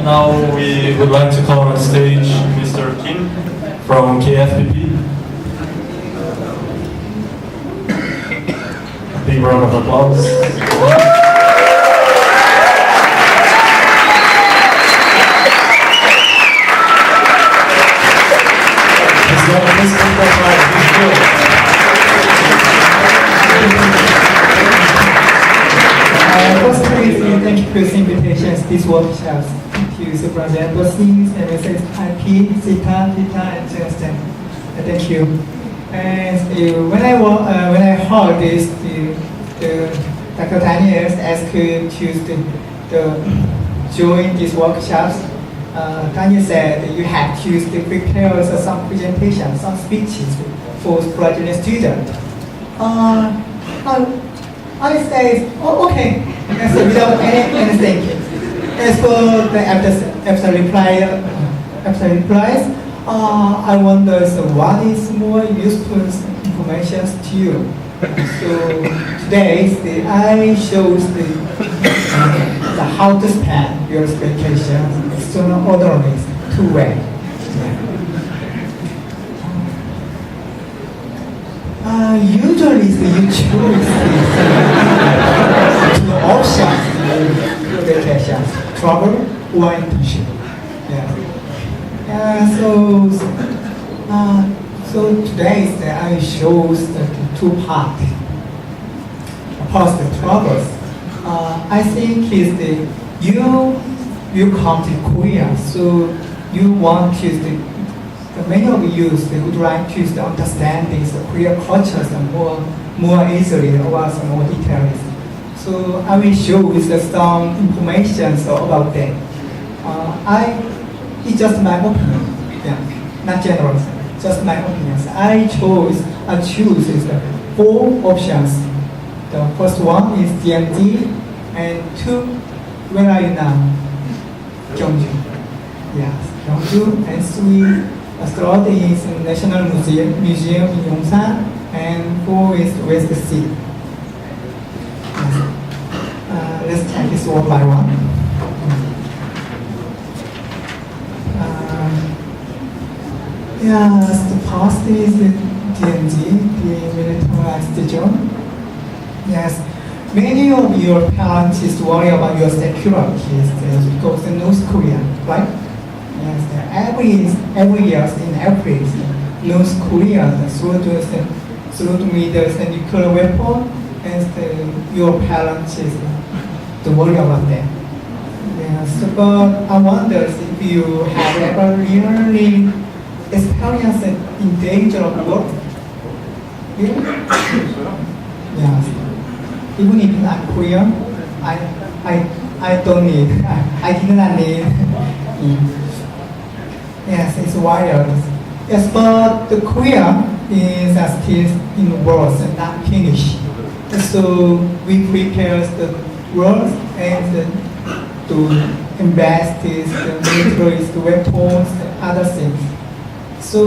Now we would like to call on stage Mr. Kim from KFPP. A big round of applause. Firstly, thank you for this invitation to these workshops to supervisor overseas, MSS, IP, Zeta, Theta, and Justin. Thank you. And when I heard this, Dr. Daniels asked to join these workshops. Daniel said you have to prepare some presentations, some speeches for graduate students. I say, oh, okay, and so without any thinking. As for the after replies, I wonder what is more useful information to you. So today I shows the how to spend your vacation external orderlies two ways. Usually you choose two options, vacation, travel or internship. So today I shows the two parts. First, the travels. I think is you come to Korea, so you want to many of you would like to understand these Korean cultures more easily or some more details. So I will show with some information about them. It's just my opinion, not general, just my opinions. I choose is four options. The first one is DMZ, and two, where are you now? Gyeongju. Yes, Gyeongju, and three. Third is National Museum in Yongsan, and four is West Sea. Let's check this one by one. Yes, the first is DMZ, the militarized zone. Yes, many of your parents is worried about your security because in North Korea, right? Yes, every year in April, North Korea through the nuclear weapon, and your parents is to worry about them. Yes, but I wonder if you have ever really experienced in danger of war. Yes, even if I'm Korean, I don't need. I did not need. Yes, it's wild. Yes, but the Korea is still in wars and not finished. So we prepare the world and to invest the military weapons and other things. So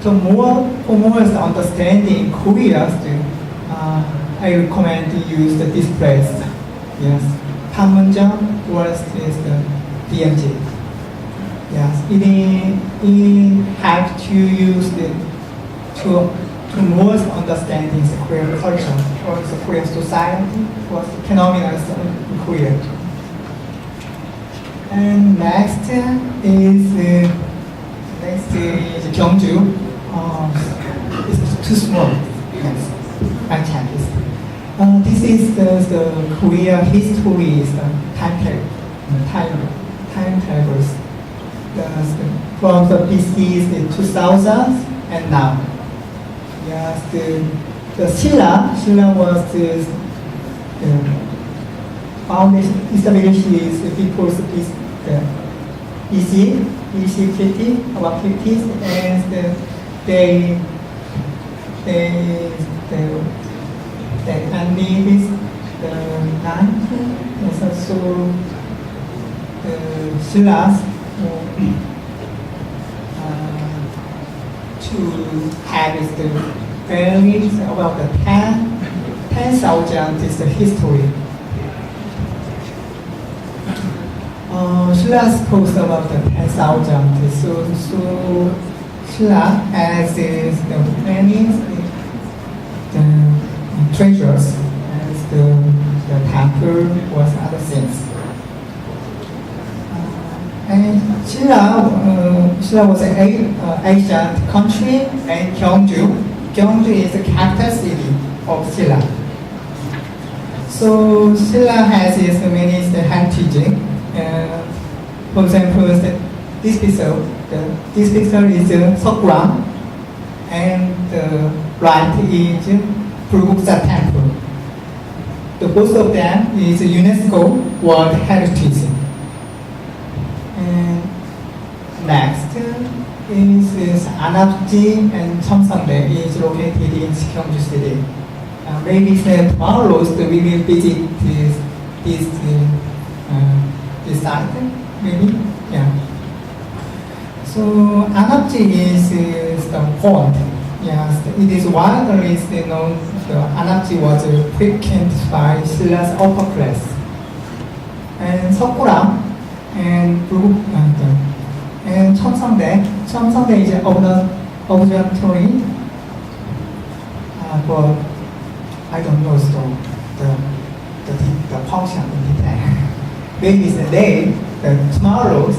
for more understanding Korea, I recommend to use the displays. Yes, Panmunjom was the DMZ. Yes, it have to use to more understanding the Korean culture or the Korean society or the phenomena in Korea. And next is Gyeongju. It's too small. Yes, I check this. This is the Korea history timetables. From the BC in 2000 and now. Yes, the Silla was the foundation established before BC 50, about 50s, and they ended the 9th, so Silas to have the values about the 10,000 is the history. Sheila spoke about the 10,000. So Sheila has the many treasures as the temple was other things. And Sheila was an Asian country, and Gyeongju is the capital city of Sheila. So Sheila has many heritage. For example, this picture is Sakura, and the right is Bulguksa Temple. The both of them is UNESCO World Heritage. And next is Anapji and Cheongsangdae is located in Gyeongju City. Maybe tomorrow we will visit this site, maybe, yeah. So Anapji is the pond. Yes, it is widely known that Anapji was frequented by Sheila's upper class. And Sakura and Cheongsangdae is an observatory for, I don't know the function in detail. Maybe the day, tomorrow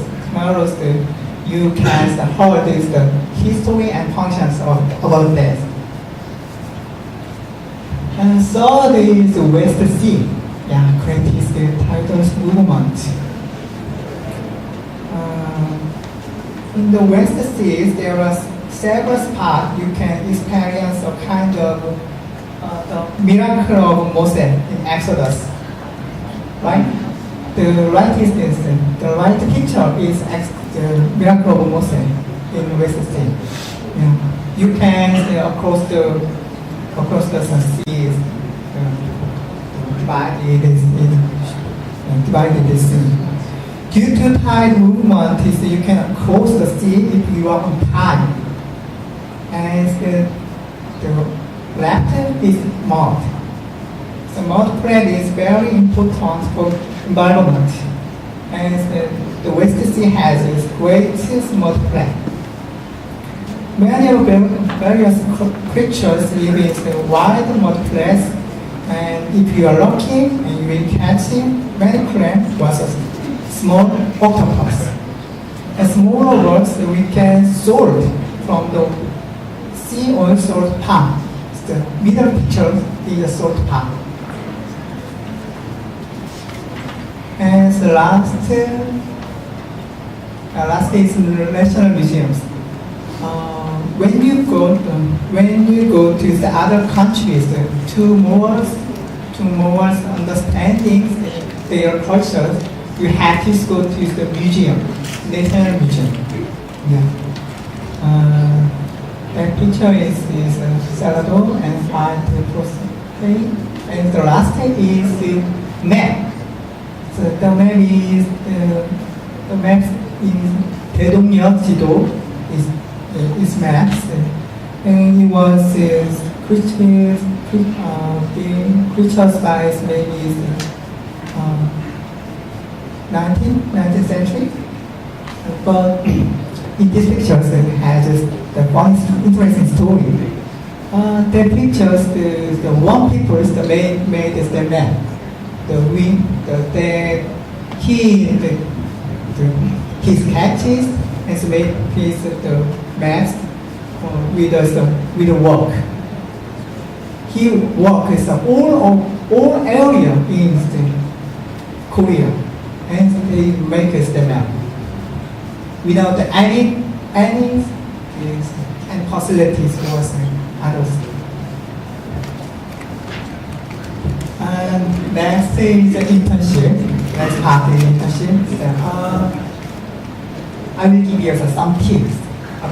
you can hold the history and functions about that. And third is the West Sea. Yeah, created the titles movement. In the West Seas, there are several spots you can experience a kind of the miracle of Moses in Exodus, right? The right picture is the miracle of Moses in West Sea. Yeah. You can across the seas divided the sea. Due to tide movement, you can cross the sea if you are on tide. And the left is mud. The mud plant is very important for environment. And the West Sea has its greatest mud plant. Many of the various creatures live in the wild mud plants, and if you are lucky and you will catch many clams versus small octopus. And smaller birds we can sort from the sea or salt pond. The middle picture is a salt pond. And the last is the national museums. When you go to the other countries to more understanding their cultures, you have to go to the museum, national museum. Yeah. That picture is Salvador and five prostate. And the last is the map. So the map is the map in 대동역 지도 is maps, and it was creatures by maybe 19th century. But in this picture, it has the one interesting story. The pictures, the one people made the map. His sketches has made the maps with the work. He works all area in Korea, and he makes the map without any facilities was others. And next is the internship. Next part is internship. I will give you some tips.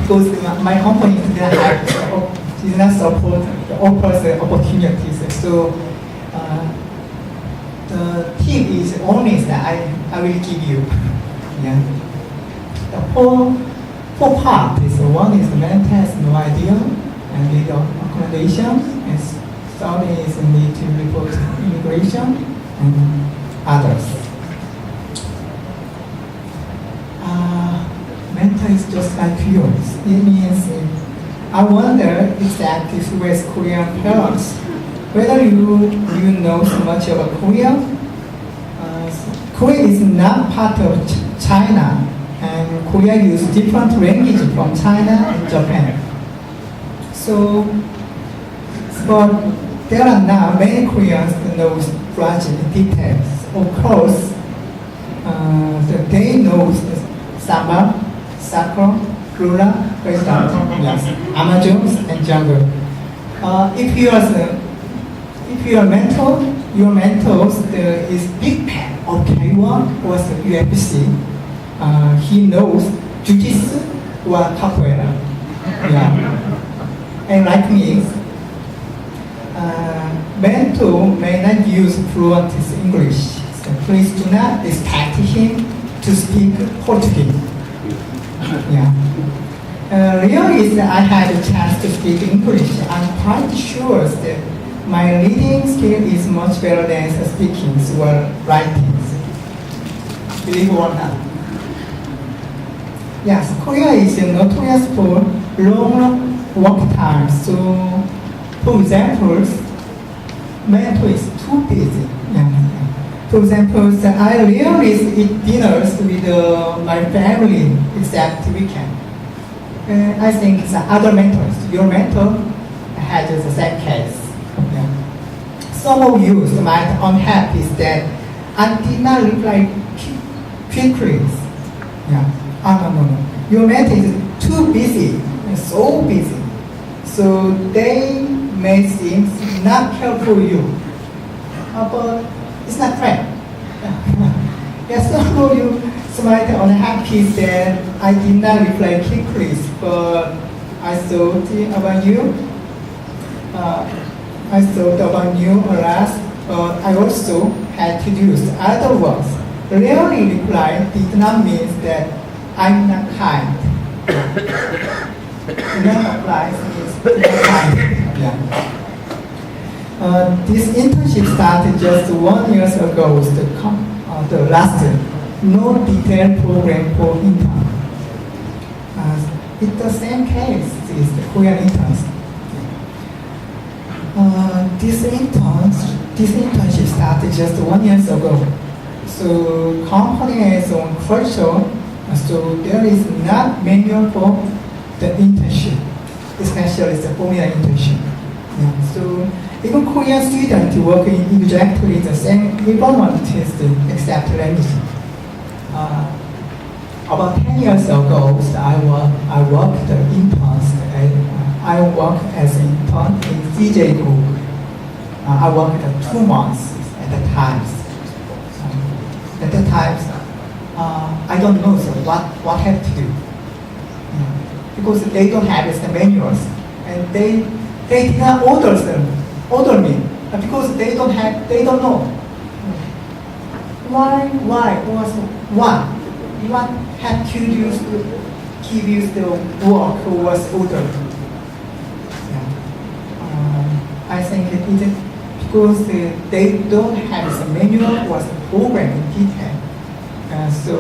Because my company did not support the opportunities. So the tip is only that I will give you. Yeah. The four parts is one is the main test, no idea, and need accommodation, and third is need to report immigration and others. like yours. It means I wonder exactly with Korean parents whether you know so much about Korea. Korea is not part of China, and Korea uses different language from China and Japan. So, but there are not many Koreans that know Brazil in details. Of course, they know samba, soccer, hula, yes, Amazons, and jungle. If you are mentor, your mentors is big fan of Taiwan or UFC. He knows Junsice or capoeira. Yeah. And like me, mentor may not use fluent English. So please do not expect him to speak Portuguese. Yeah. Really, I had a chance to speak English. I'm quite sure that my reading skill is much better than speaking or writing. Believe it or not. Yes, Korea is notorious for long work time. So, for example, mentor is too busy. Yeah. For example, I rarely eat dinners with my family except weekend. I think the other mentors, your mentor has the same case. Yeah. Some of you might unhappy that I did not reply quickly. Yeah. No. Your mentor is too busy, so busy. So they may seem not care for you. But it's not fair. Yeah, some of you might unhappy that I did not reply quickly, but I thought about you. I thought about you a lot, but I also had to do other works. Rarely reply did not mean that I'm not kind. Never applies is not kind. Yeah. This internship started just 1 year ago. The last no detailed program for intern. It's the same case as the Korean interns. This internship started just 1 year ago. So company has own culture. So there is not manual for the internship, especially the formula internship. Yeah. So even Korean students work in exactly the same environment except language. About 10 years ago, I worked I worked as an intern in CJ Group. I worked 2 months at the times. At the times, I don't know what I have to do. Because they don't have the manuals, and they did not order me because they don't know. Why was one? What had to use give you the work was ordered? I think it isn't because they don't have the manual or the program in detail. So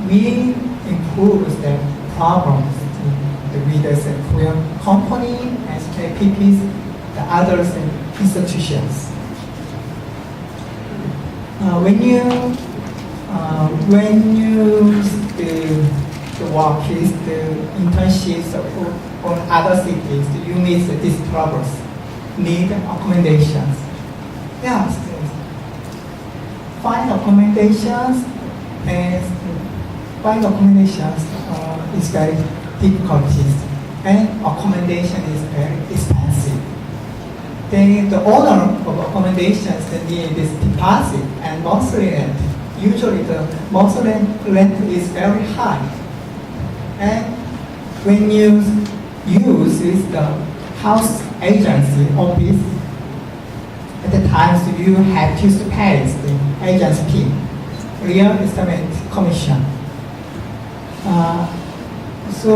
we improve the problems with the Korean company and KFPPs, the other institutions. When you work is the internships on other cities, you meet these problems, need accommodations. Yes, find accommodations is very difficult, and accommodation is very expensive. Then the owner of accommodations need this deposit and monthly rent. Usually the monthly rent is very high. And when you use the house agency office, at the times you have to pay the agency fee, real estate commission. So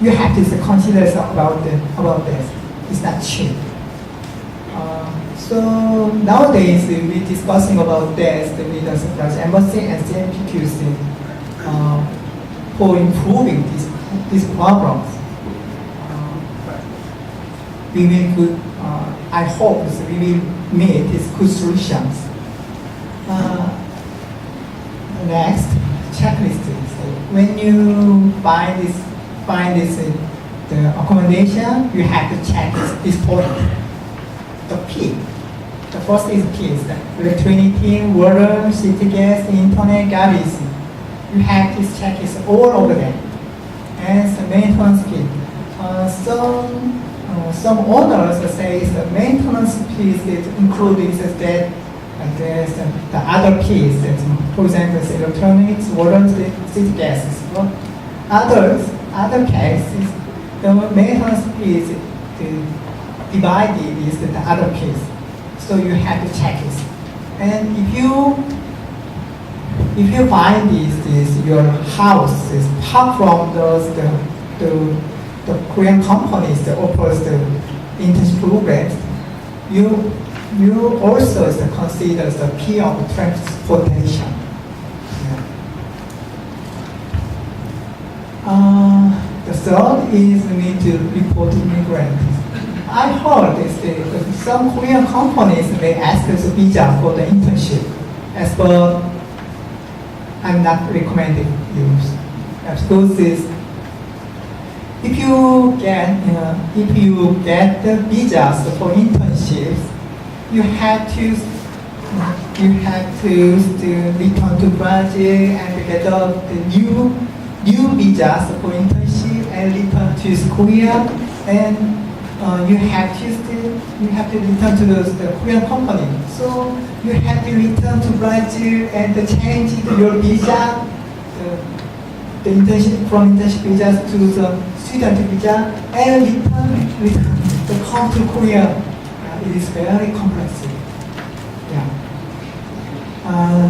you have to consider about this. It's not cheap. So nowadays we're discussing about this with the Surprise Embassy and CMPQC for improving these problems. We will good. I hope we will make these good solutions. Next, checklist. When you find this the accommodation, you have to check this point. The P. The first is P. Is electricity, water, city gas, internet, garbage. You have to check it all over there. And the maintenance fee. Some owners say the maintenance fees is including that. And there's the other piece, that, for example, electronics, water, city gases. But other cases, the maintenance piece divided is the other piece. So you have to check it. And if you find this your house is apart from the Korean companies that offers the internship programs, you also consider the fee of transportation. The third is we need to report immigrants. I heard that some Korean companies may ask us a visa for the internship, as per I'm not recommending use. Because if you get the visas for internships, you have to return to Brazil and get the new visas for internship and return to Korea, and you have to return to the Korean company. So you have to return to Brazil and change your visa, the internship from internship visa to the student visa, and return to come to Korea. It is very complex. Yeah.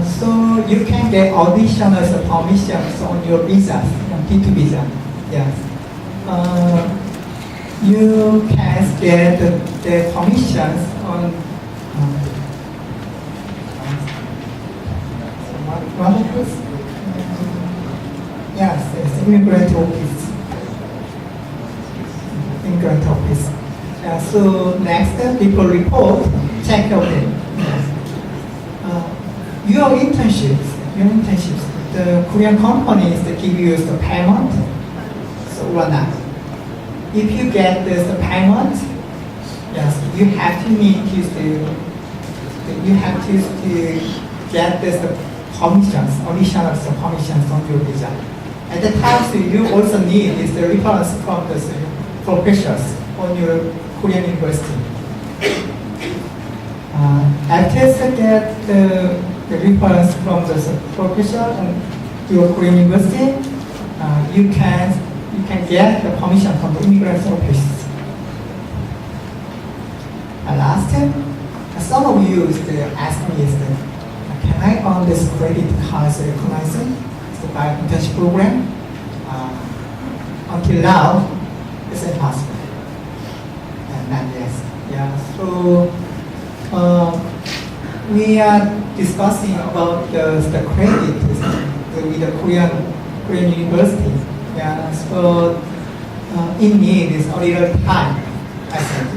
So you can get additional permissions on your visas, T2 visa. Yes. You can get the permissions on what is this? Yes, it's immigrant office. Immigrant office. So next, people report, check of them. Your internships, the Korean companies that give you the payment, so or not. If you get the payment, yes, you have to meet you have to get this permissions, additional permissions on your visa. At the time, so you also need is the reference from the professors on your Korean university. After get the reference from the professor on your Korean university, you can get the permission from the immigration office. Last, some of you ask me can I earn this credit card recognizing by internship program? Until now, it's impossible. Not yes. Yeah. So we are discussing about the credit with the Korean university. Yeah. So in need is a little time, I think.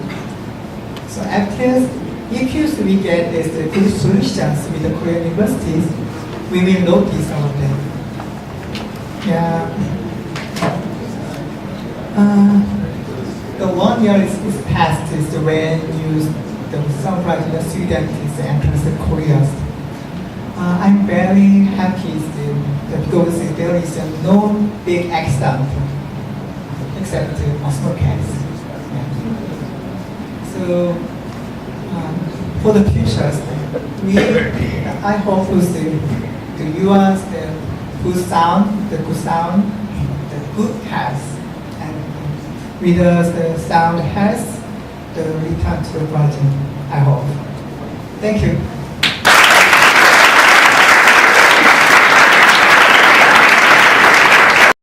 So after if we get the good solutions with the Korean universities, we will notice some of them. Yeah. The 1 year is passed is when some Brazilian students enter the Korea. I'm very happy because there is no big accident except a small case. Yeah. So for the future, I hope the US, the good sound, the good health, and with the sound health, the return to the Brazil, I hope. Thank you.